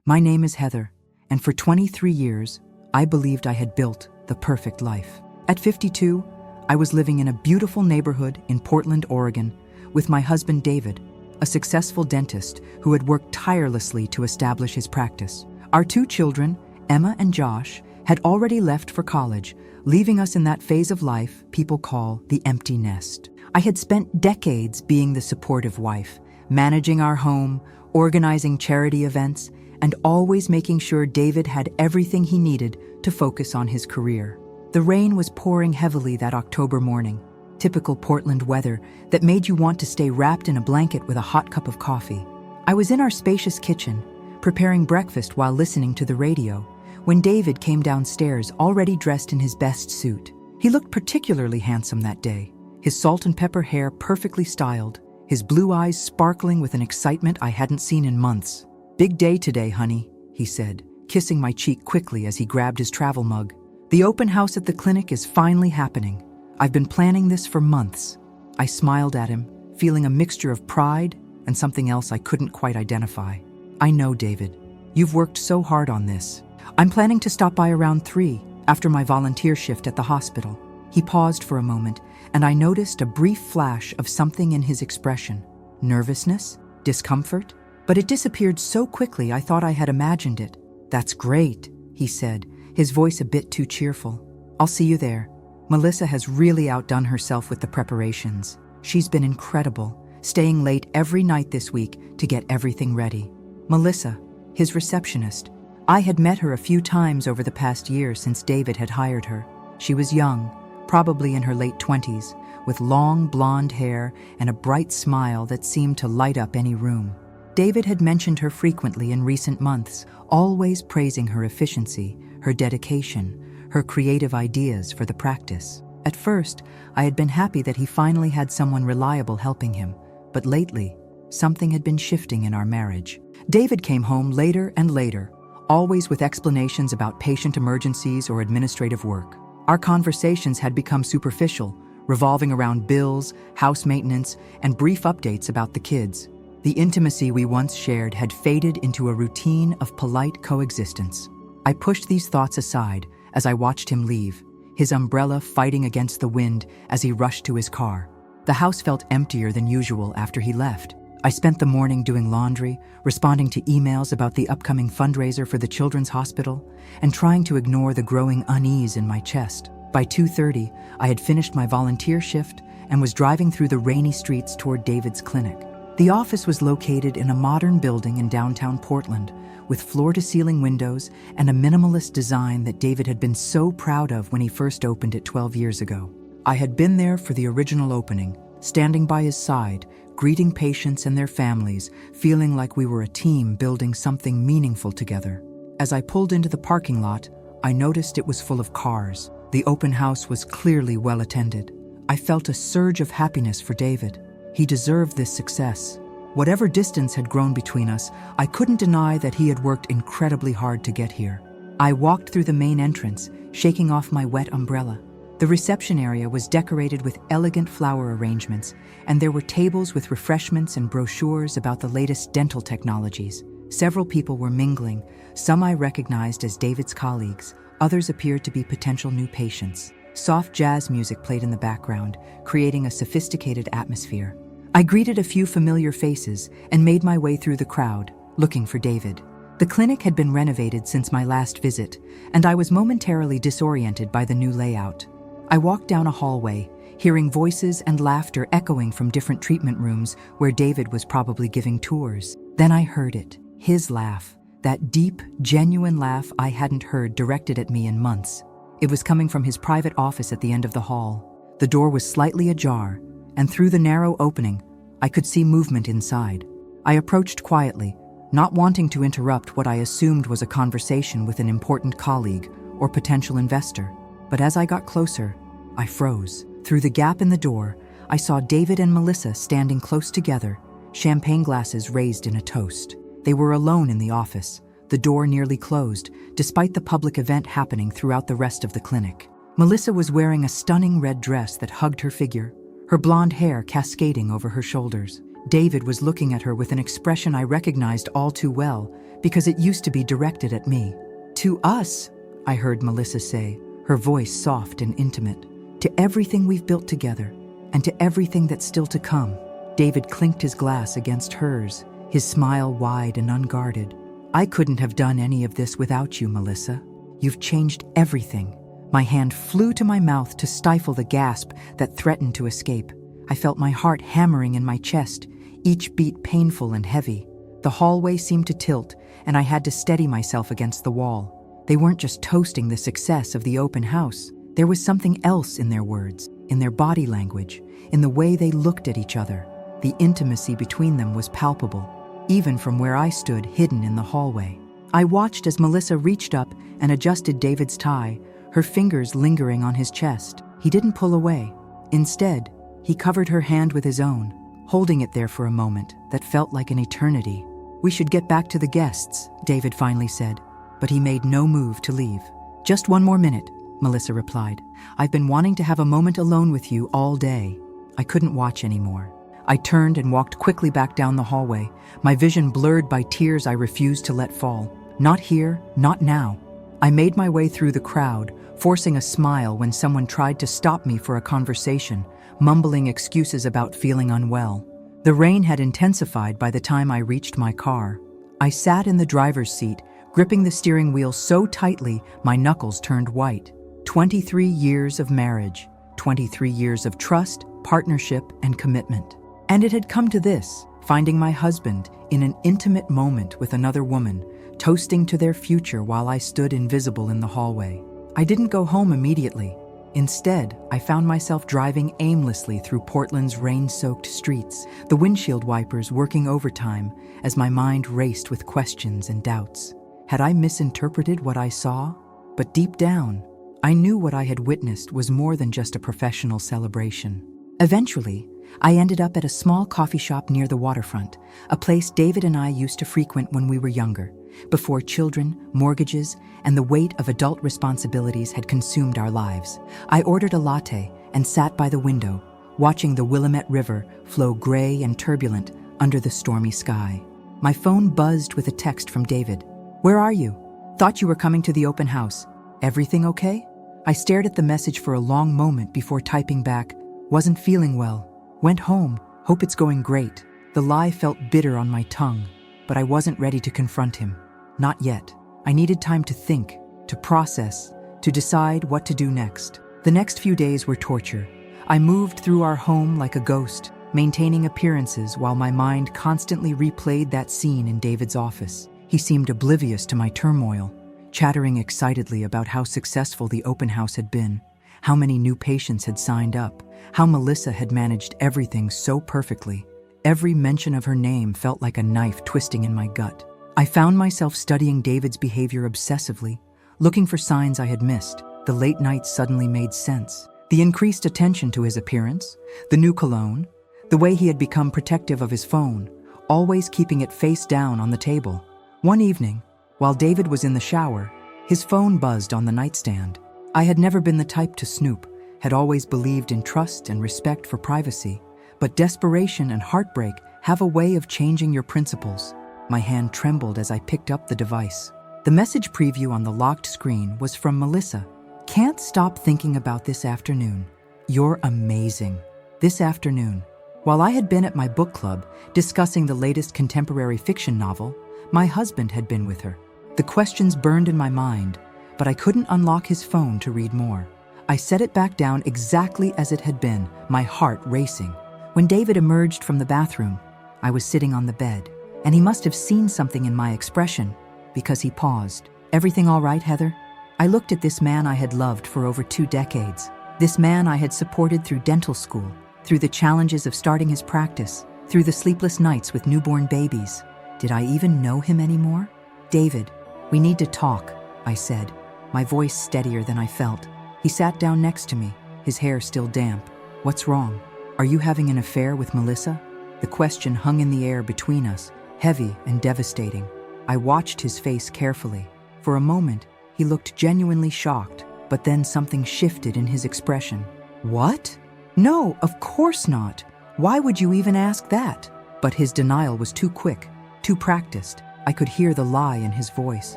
My name is Heather, and for 23 years, I believed I had built the perfect life. At 52, I was living in a beautiful neighborhood in Portland, Oregon, with my husband David, a successful dentist who had worked tirelessly to establish his practice. Our 2 children, Emma and Josh, had already left for college, leaving us in that phase of life people call the empty nest. I had spent decades being the supportive wife, managing our home, organizing charity events, and always making sure David had everything he needed to focus on his career. The rain was pouring heavily that October morning, typical Portland weather that made you want to stay wrapped in a blanket with a hot cup of coffee. I was in our spacious kitchen, preparing breakfast while listening to the radio, when David came downstairs already dressed in his best suit. He looked particularly handsome that day, his salt and pepper hair perfectly styled, his blue eyes sparkling with an excitement I hadn't seen in months. "Big day today, honey," he said, kissing my cheek quickly as he grabbed his travel mug. "The open house at the clinic is finally happening. I've been planning this for months." I smiled at him, feeling a mixture of pride and something else I couldn't quite identify. "I know, David. You've worked so hard on this. I'm planning to stop by around 3 after my volunteer shift at the hospital." He paused for a moment, and I noticed a brief flash of something in his expression. Nervousness? Discomfort? But it disappeared so quickly I thought I had imagined it. "That's great," he said, his voice a bit too cheerful. "I'll see you there. Melissa has really outdone herself with the preparations. She's been incredible, staying late every night this week to get everything ready." Melissa, his receptionist. I had met her a few times over the past year since David had hired her. She was young, probably in her late 20s, with long blonde hair and a bright smile that seemed to light up any room. David had mentioned her frequently in recent months, always praising her efficiency, her dedication, her creative ideas for the practice. At first, I had been happy that he finally had someone reliable helping him, but lately, something had been shifting in our marriage. David came home later and later, always with explanations about patient emergencies or administrative work. Our conversations had become superficial, revolving around bills, house maintenance, and brief updates about the kids. The intimacy we once shared had faded into a routine of polite coexistence. I pushed these thoughts aside as I watched him leave, his umbrella fighting against the wind as he rushed to his car. The house felt emptier than usual after he left. I spent the morning doing laundry, responding to emails about the upcoming fundraiser for the Children's Hospital, and trying to ignore the growing unease in my chest. By 2:30, I had finished my volunteer shift and was driving through the rainy streets toward David's clinic. The office was located in a modern building in downtown Portland, with floor-to-ceiling windows and a minimalist design that David had been so proud of when he first opened it 12 years ago. I had been there for the original opening, standing by his side, greeting patients and their families, feeling like we were a team building something meaningful together. As I pulled into the parking lot, I noticed it was full of cars. The open house was clearly well attended. I felt a surge of happiness for David. He deserved this success. Whatever distance had grown between us, I couldn't deny that he had worked incredibly hard to get here. I walked through the main entrance, shaking off my wet umbrella. The reception area was decorated with elegant flower arrangements, and there were tables with refreshments and brochures about the latest dental technologies. Several people were mingling, some I recognized as David's colleagues, others appeared to be potential new patients. Soft jazz music played in the background, creating a sophisticated atmosphere. I greeted a few familiar faces and made my way through the crowd, looking for David. The clinic had been renovated since my last visit, and I was momentarily disoriented by the new layout. I walked down a hallway, hearing voices and laughter echoing from different treatment rooms where David was probably giving tours. Then I heard it, his laugh, that deep, genuine laugh I hadn't heard directed at me in months. It was coming from his private office at the end of the hall. The door was slightly ajar, and through the narrow opening, I could see movement inside. I approached quietly, not wanting to interrupt what I assumed was a conversation with an important colleague or potential investor. But as I got closer, I froze. Through the gap in the door, I saw David and Melissa standing close together, champagne glasses raised in a toast. They were alone in the office, the door nearly closed, despite the public event happening throughout the rest of the clinic. Melissa was wearing a stunning red dress that hugged her figure, her blonde hair cascading over her shoulders. David was looking at her with an expression I recognized all too well because it used to be directed at me. "To us," I heard Melissa say, her voice soft and intimate. "To everything we've built together, and to everything that's still to come." David clinked his glass against hers, his smile wide and unguarded. "I couldn't have done any of this without you, Melissa. You've changed everything." My hand flew to my mouth to stifle the gasp that threatened to escape. I felt my heart hammering in my chest, each beat painful and heavy. The hallway seemed to tilt, and I had to steady myself against the wall. They weren't just toasting the success of the open house. There was something else in their words, in their body language, in the way they looked at each other. The intimacy between them was palpable, even from where I stood hidden in the hallway. I watched as Melissa reached up and adjusted David's tie, her fingers lingering on his chest. He didn't pull away. Instead, he covered her hand with his own, holding it there for a moment that felt like an eternity. "We should get back to the guests," David finally said, but he made no move to leave. "Just one more minute," Melissa replied. "I've been wanting to have a moment alone with you all day." I couldn't watch anymore. I turned and walked quickly back down the hallway, my vision blurred by tears I refused to let fall. Not here, not now. I made my way through the crowd, forcing a smile when someone tried to stop me for a conversation, mumbling excuses about feeling unwell. The rain had intensified by the time I reached my car. I sat in the driver's seat, gripping the steering wheel so tightly my knuckles turned white. 23 years of marriage, 23 years of trust, partnership, and commitment. And it had come to this, finding my husband in an intimate moment with another woman, toasting to their future while I stood invisible in the hallway. I didn't go home immediately. Instead, I found myself driving aimlessly through Portland's rain-soaked streets, the windshield wipers working overtime as my mind raced with questions and doubts. Had I misinterpreted what I saw? But deep down, I knew what I had witnessed was more than just a professional celebration. Eventually, I ended up at a small coffee shop near the waterfront, a place David and I used to frequent when we were younger, before children, mortgages, and the weight of adult responsibilities had consumed our lives. I ordered a latte and sat by the window, watching the Willamette River flow gray and turbulent under the stormy sky. My phone buzzed with a text from David. "Where are you? Thought you were coming to the open house. Everything okay?" I stared at the message for a long moment before typing back, "Wasn't feeling well. Went home. Hope it's going great." The lie felt bitter on my tongue, but I wasn't ready to confront him. Not yet. I needed time to think, to process, to decide what to do next. The next few days were torture. I moved through our home like a ghost, maintaining appearances while my mind constantly replayed that scene in David's office. He seemed oblivious to my turmoil, chattering excitedly about how successful the open house had been, how many new patients had signed up, how Melissa had managed everything so perfectly. Every mention of her name felt like a knife twisting in my gut. I found myself studying David's behavior obsessively, looking for signs I had missed. The late nights suddenly made sense. The increased attention to his appearance, the new cologne, the way he had become protective of his phone, always keeping it face down on the table. One evening, while David was in the shower, his phone buzzed on the nightstand. I had never been the type to snoop, had always believed in trust and respect for privacy, but desperation and heartbreak have a way of changing your principles. My hand trembled as I picked up the device. The message preview on the locked screen was from Melissa. "Can't stop thinking about this afternoon. You're amazing. This afternoon." While I had been at my book club discussing the latest contemporary fiction novel, my husband had been with her. The questions burned in my mind, but I couldn't unlock his phone to read more. I set it back down exactly as it had been, my heart racing. When David emerged from the bathroom, I was sitting on the bed, and he must have seen something in my expression because he paused. "Everything all right, Heather?" I looked at this man I had loved for over 2 decades, this man I had supported through dental school, through the challenges of starting his practice, through the sleepless nights with newborn babies. Did I even know him anymore? "David, we need to talk," I said, my voice steadier than I felt. He sat down next to me, his hair still damp. "What's wrong? Are you having an affair with Melissa?" The question hung in the air between us, heavy and devastating. I watched his face carefully. For a moment, he looked genuinely shocked, but then something shifted in his expression. "What? No, of course not. Why would you even ask that?" But his denial was too quick, too practiced. I could hear the lie in his voice.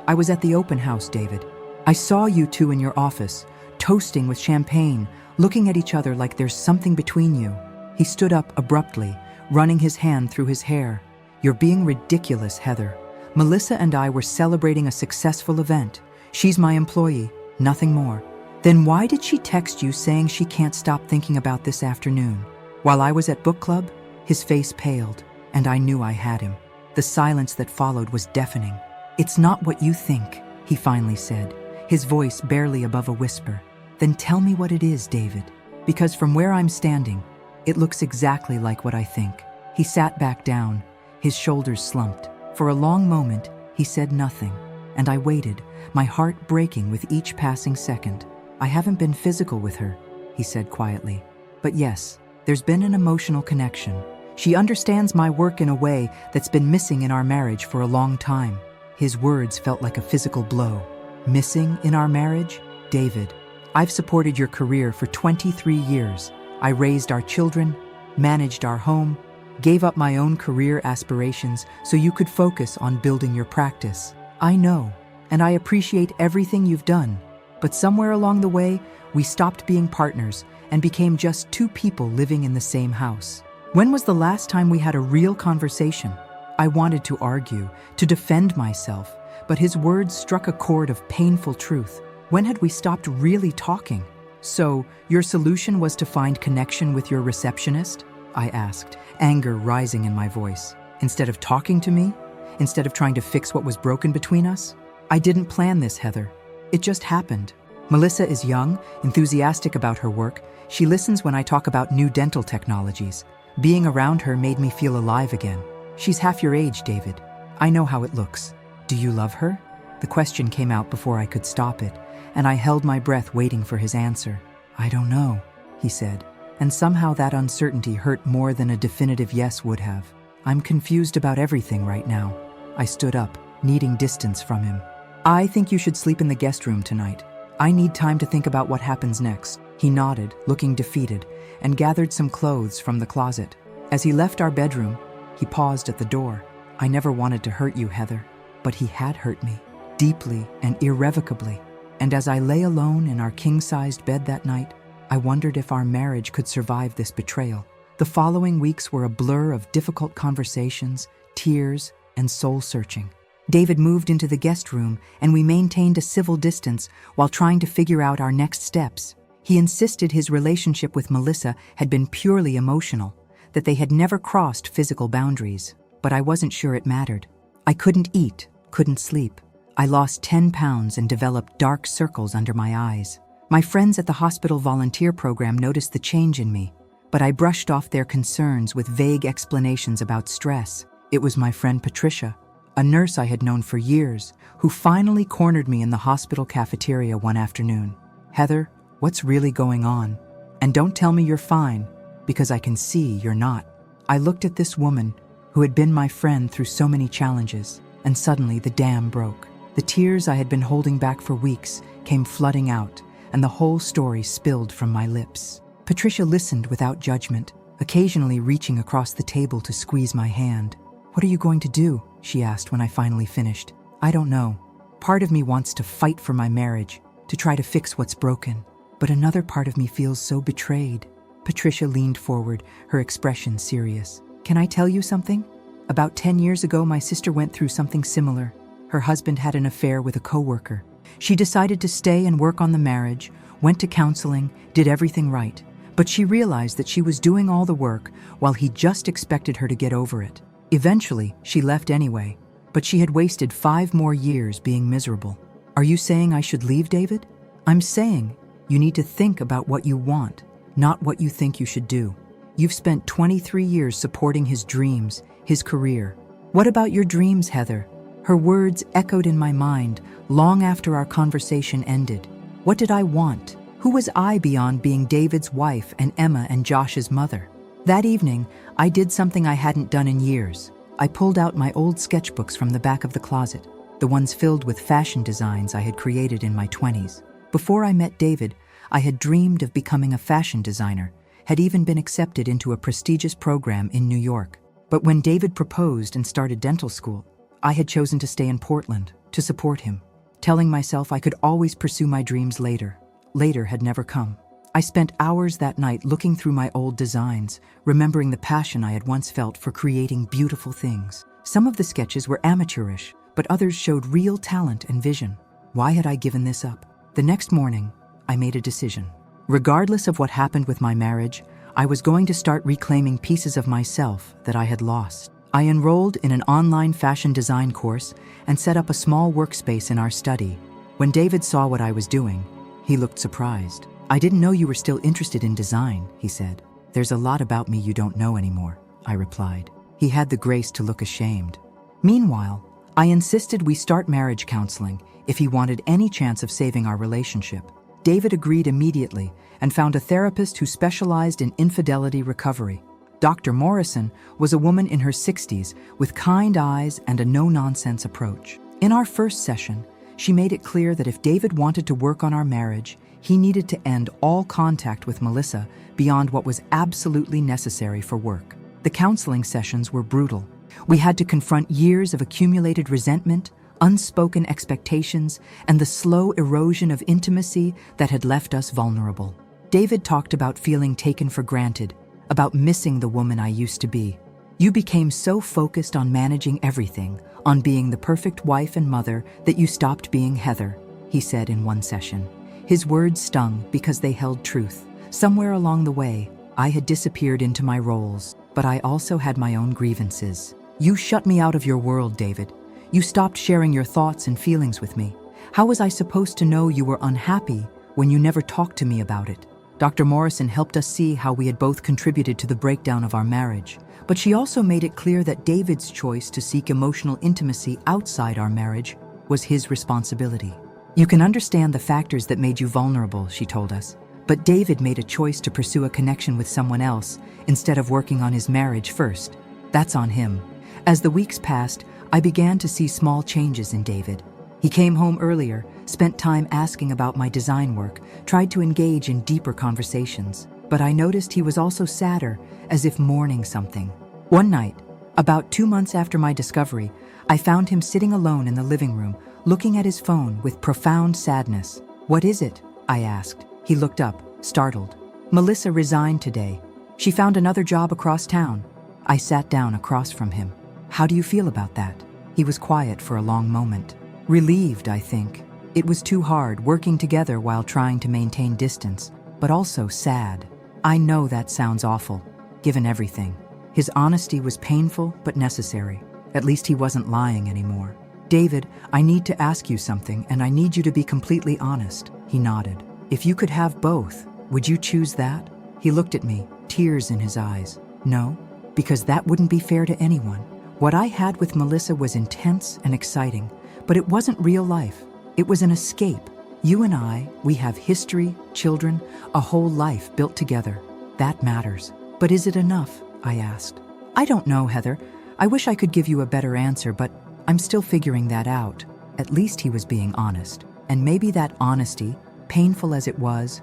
I was at the open house, David. I saw you two in your office, toasting with champagne, looking at each other like there's something between you. He stood up abruptly, running his hand through his hair. You're being ridiculous, Heather. Melissa and I were celebrating a successful event. She's my employee, nothing more. Then why did she text you saying she can't stop thinking about this afternoon? While I was at book club, his face paled, and I knew I had him. The silence that followed was deafening. It's not what you think, he finally said, his voice barely above a whisper. Then tell me what it is, David, because from where I'm standing, it looks exactly like what I think. He sat back down, his shoulders slumped. For a long moment, he said nothing, and I waited, my heart breaking with each passing second. I haven't been physical with her, he said quietly. But yes, there's been an emotional connection. She understands my work in a way that's been missing in our marriage for a long time. His words felt like a physical blow. Missing in our marriage? David, I've supported your career for 23 years. I raised our children, managed our home, gave up my own career aspirations so you could focus on building your practice. I know, and I appreciate everything you've done. But somewhere along the way, we stopped being partners and became just two people living in the same house. When was the last time we had a real conversation? I wanted to argue, to defend myself, but his words struck a chord of painful truth. When had we stopped really talking? So, your solution was to find connection with your receptionist? I asked, anger rising in my voice. Instead of talking to me? Instead of trying to fix what was broken between us? I didn't plan this, Heather. It just happened. Melissa is young, enthusiastic about her work. She listens when I talk about new dental technologies. Being around her made me feel alive again. She's half your age, David. I know how it looks. Do you love her? The question came out before I could stop it, and I held my breath waiting for his answer. I don't know, he said, and somehow that uncertainty hurt more than a definitive yes would have. I'm confused about everything right now. I stood up, needing distance from him. I think you should sleep in the guest room tonight. I need time to think about what happens next. He nodded, looking defeated, and gathered some clothes from the closet. As he left our bedroom, he paused at the door. I never wanted to hurt you, Heather, but he had hurt me, deeply and irrevocably. And as I lay alone in our king-sized bed that night, I wondered if our marriage could survive this betrayal. The following weeks were a blur of difficult conversations, tears, and soul-searching. David moved into the guest room, and we maintained a civil distance while trying to figure out our next steps. He insisted his relationship with Melissa had been purely emotional, that they had never crossed physical boundaries. But I wasn't sure it mattered. I couldn't eat, couldn't sleep. I lost 10 pounds and developed dark circles under my eyes. My friends at the hospital volunteer program noticed the change in me, but I brushed off their concerns with vague explanations about stress. It was my friend Patricia, a nurse I had known for years, who finally cornered me in the hospital cafeteria one afternoon. Heather, what's really going on? And don't tell me you're fine, because I can see you're not. I looked at this woman who had been my friend through so many challenges, and suddenly the dam broke. The tears I had been holding back for weeks came flooding out, and the whole story spilled from my lips. Patricia listened without judgment, occasionally reaching across the table to squeeze my hand. What are you going to do? She asked when I finally finished. I don't know. Part of me wants to fight for my marriage, to try to fix what's broken, but another part of me feels so betrayed. Patricia leaned forward, her expression serious. Can I tell you something? About 10 years ago, my sister went through something similar. Her husband had an affair with a coworker. She decided to stay and work on the marriage, went to counseling, did everything right. But she realized that she was doing all the work while he just expected her to get over it. Eventually, she left anyway, but she had wasted 5 more years being miserable. Are you saying I should leave, David? I'm saying you need to think about what you want, not what you think you should do. You've spent 23 years supporting his dreams, his career. What about your dreams, Heather? Her words echoed in my mind long after our conversation ended. What did I want? Who was I beyond being David's wife and Emma and Josh's mother? That evening, I did something I hadn't done in years. I pulled out my old sketchbooks from the back of the closet, the ones filled with fashion designs I had created in my 20s. Before I met David, I had dreamed of becoming a fashion designer, had even been accepted into a prestigious program in New York. But when David proposed and started dental school, I had chosen to stay in Portland to support him, telling myself I could always pursue my dreams later. Later had never come. I spent hours that night looking through my old designs, remembering the passion I had once felt for creating beautiful things. Some of the sketches were amateurish, but others showed real talent and vision. Why had I given this up? The next morning, I made a decision. Regardless of what happened with my marriage, I was going to start reclaiming pieces of myself that I had lost. I enrolled in an online fashion design course and set up a small workspace in our study. When David saw what I was doing, he looked surprised. "I didn't know you were still interested in design," he said. "There's a lot about me you don't know anymore," I replied. He had the grace to look ashamed. Meanwhile, I insisted we start marriage counseling if he wanted any chance of saving our relationship. David agreed immediately and found a therapist who specialized in infidelity recovery. Dr. Morrison was a woman in her 60s with kind eyes and a no-nonsense approach. In our first session, she made it clear that if David wanted to work on our marriage, he needed to end all contact with Melissa beyond what was absolutely necessary for work. The counseling sessions were brutal. We had to confront years of accumulated resentment, unspoken expectations, and the slow erosion of intimacy that had left us vulnerable. David talked about feeling taken for granted, about missing the woman I used to be. "You became so focused on managing everything, on being the perfect wife and mother, that you stopped being Heather," he said in one session. His words stung because they held truth. Somewhere along the way, I had disappeared into my roles, but I also had my own grievances. "You shut me out of your world, David. You stopped sharing your thoughts and feelings with me. How was I supposed to know you were unhappy when you never talked to me about it?" Dr. Morrison helped us see how we had both contributed to the breakdown of our marriage, but she also made it clear that David's choice to seek emotional intimacy outside our marriage was his responsibility. "You can understand the factors that made you vulnerable," she told us, "but David made a choice to pursue a connection with someone else instead of working on his marriage first. That's on him." As the weeks passed, I began to see small changes in David. He came home earlier, spent time asking about my design work, tried to engage in deeper conversations. But I noticed he was also sadder, as if mourning something. One night, about 2 months after my discovery, I found him sitting alone in the living room, looking at his phone with profound sadness. "What is it?" I asked. He looked up, startled. "Melissa resigned today. She found another job across town." I sat down across from him. "How do you feel about that?" He was quiet for a long moment. "Relieved, I think. It was too hard working together while trying to maintain distance, but also sad." I know that sounds awful, given everything. His honesty was painful but necessary. At least he wasn't lying anymore. "David, I need to ask you something, and I need you to be completely honest." He nodded. "If you could have both, would you choose that?" He looked at me, tears in his eyes. "No, because that wouldn't be fair to anyone. What I had with Melissa was intense and exciting, but it wasn't real life. It was an escape. You and I, we have history, children, a whole life built together. That matters." "But is it enough?" I asked. "I don't know, Heather. I wish I could give you a better answer, but I'm still figuring that out." At least he was being honest. And maybe that honesty, painful as it was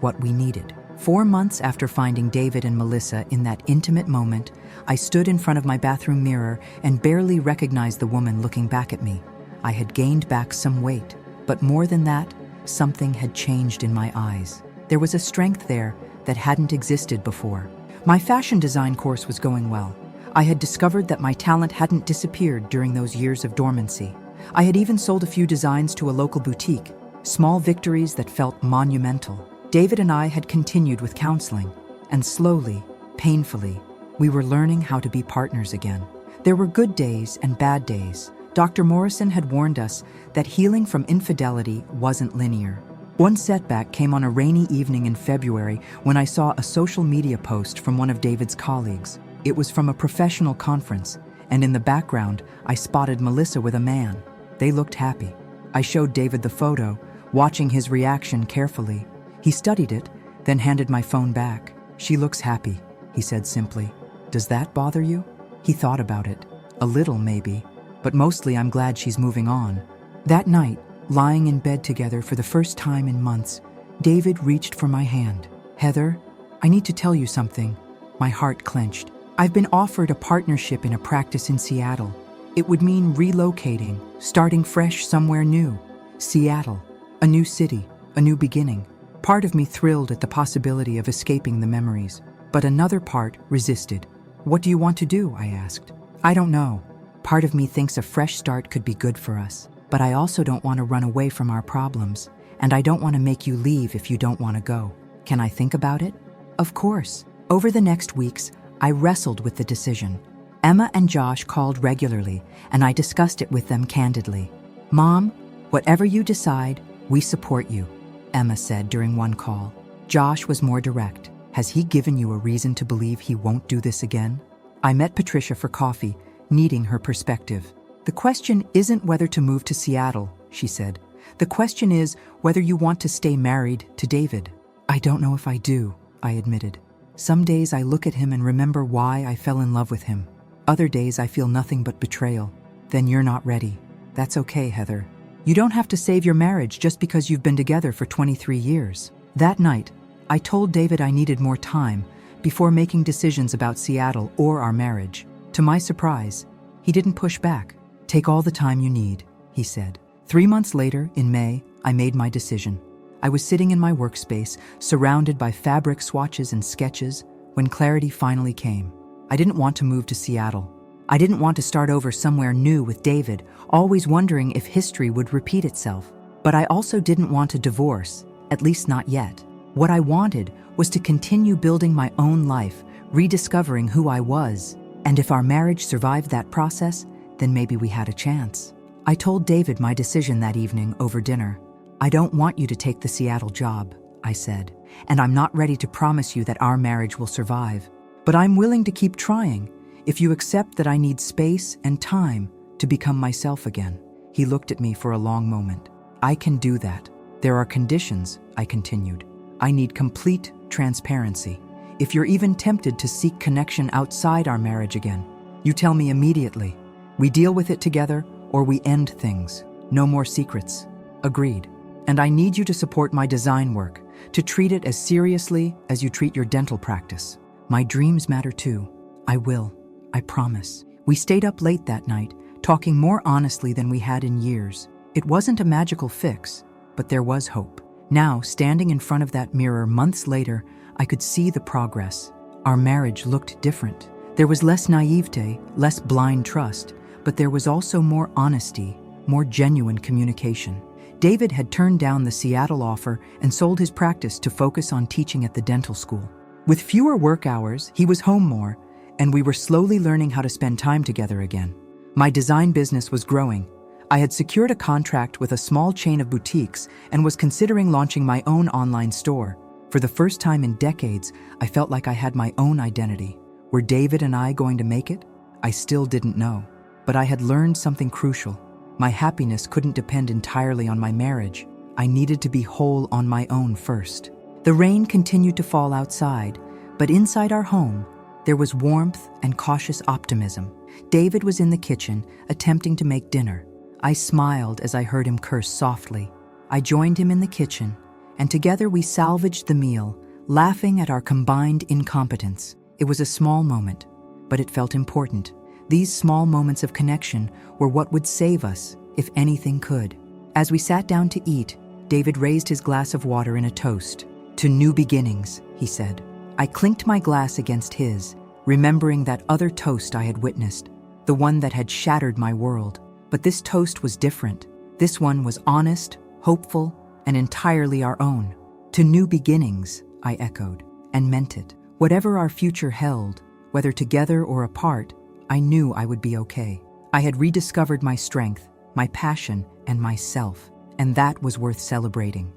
what we needed. 4 months after finding David and Melissa in that intimate moment, I stood in front of my bathroom mirror and barely recognized the woman looking back at me. I had gained back some weight, but more than that, something had changed in my eyes. There was a strength there that hadn't existed before. My fashion design course was going well. I had discovered that my talent hadn't disappeared during those years of dormancy. I had even sold a few designs to a local boutique, small victories that felt monumental. David and I had continued with counseling, and slowly, painfully, we were learning how to be partners again. There were good days and bad days. Dr. Morrison had warned us that healing from infidelity wasn't linear. One setback came on a rainy evening in February when I saw a social media post from one of David's colleagues. It was from a professional conference, and in the background, I spotted Melissa with a man. They looked happy. I showed David the photo, watching his reaction carefully. He studied it, then handed my phone back. "She looks happy," he said simply. "Does that bother you?" He thought about it. "A little, maybe, but mostly I'm glad she's moving on." That night, lying in bed together for the first time in months, David reached for my hand. "Heather, I need to tell you something." My heart clenched. I've been offered a partnership in a practice in Seattle. It would mean relocating, starting fresh somewhere new. Seattle, a new city, a new beginning. Part of me thrilled at the possibility of escaping the memories, but another part resisted. What do you want to do? I asked. I don't know. Part of me thinks a fresh start could be good for us, but I also don't want to run away from our problems, and I don't want to make you leave if you don't want to go. Can I think about it? Of course. Over the next weeks, I wrestled with the decision. Emma and Josh called regularly, and I discussed it with them candidly. Mom, whatever you decide, we support you, Emma said during one call. Josh was more direct. Has he given you a reason to believe he won't do this again? I met Patricia for coffee, needing her perspective. The question isn't whether to move to Seattle, she said. The question is whether you want to stay married to David. I don't know if I do, I admitted. Some days I look at him and remember why I fell in love with him. Other days I feel nothing but betrayal. Then you're not ready. That's okay, Heather. You don't have to save your marriage just because you've been together for 23 years. That night, I told David I needed more time before making decisions about Seattle or our marriage. To my surprise, he didn't push back. Take all the time you need, he said. 3 months later, in May, I made my decision. I was sitting in my workspace, surrounded by fabric swatches and sketches, when clarity finally came. I didn't want to move to Seattle. I didn't want to start over somewhere new with David, always wondering if history would repeat itself. But I also didn't want a divorce, at least not yet. What I wanted was to continue building my own life, rediscovering who I was. And if our marriage survived that process, then maybe we had a chance. I told David my decision that evening over dinner. I don't want you to take the Seattle job, I said, and I'm not ready to promise you that our marriage will survive. But I'm willing to keep trying if you accept that I need space and time to become myself again. He looked at me for a long moment. I can do that. There are conditions, I continued. I need complete transparency. If you're even tempted to seek connection outside our marriage again, you tell me immediately. We deal with it together or we end things. No more secrets. Agreed. And I need you to support my design work, to treat it as seriously as you treat your dental practice. My dreams matter too. I will. I promise. We stayed up late that night, talking more honestly than we had in years. It wasn't a magical fix, but there was hope. Now, standing in front of that mirror months later, I could see the progress. Our marriage looked different. There was less naivete, less blind trust, but there was also more honesty, more genuine communication. David had turned down the Seattle offer and sold his practice to focus on teaching at the dental school. With fewer work hours, he was home more, and we were slowly learning how to spend time together again. My design business was growing. I had secured a contract with a small chain of boutiques and was considering launching my own online store. For the first time in decades, I felt like I had my own identity. Were David and I going to make it? I still didn't know. But I had learned something crucial. My happiness couldn't depend entirely on my marriage. I needed to be whole on my own first. The rain continued to fall outside, but inside our home, there was warmth and cautious optimism. David was in the kitchen, attempting to make dinner. I smiled as I heard him curse softly. I joined him in the kitchen, and together we salvaged the meal, laughing at our combined incompetence. It was a small moment, but it felt important. These small moments of connection were what would save us, if anything could. As we sat down to eat, David raised his glass of water in a toast. To new beginnings, he said. I clinked my glass against his, remembering that other toast I had witnessed, the one that had shattered my world. But this toast was different. This one was honest, hopeful, and entirely our own. To new beginnings, I echoed, and meant it. Whatever our future held, whether together or apart, I knew I would be okay. I had rediscovered my strength, my passion, and myself, and that was worth celebrating.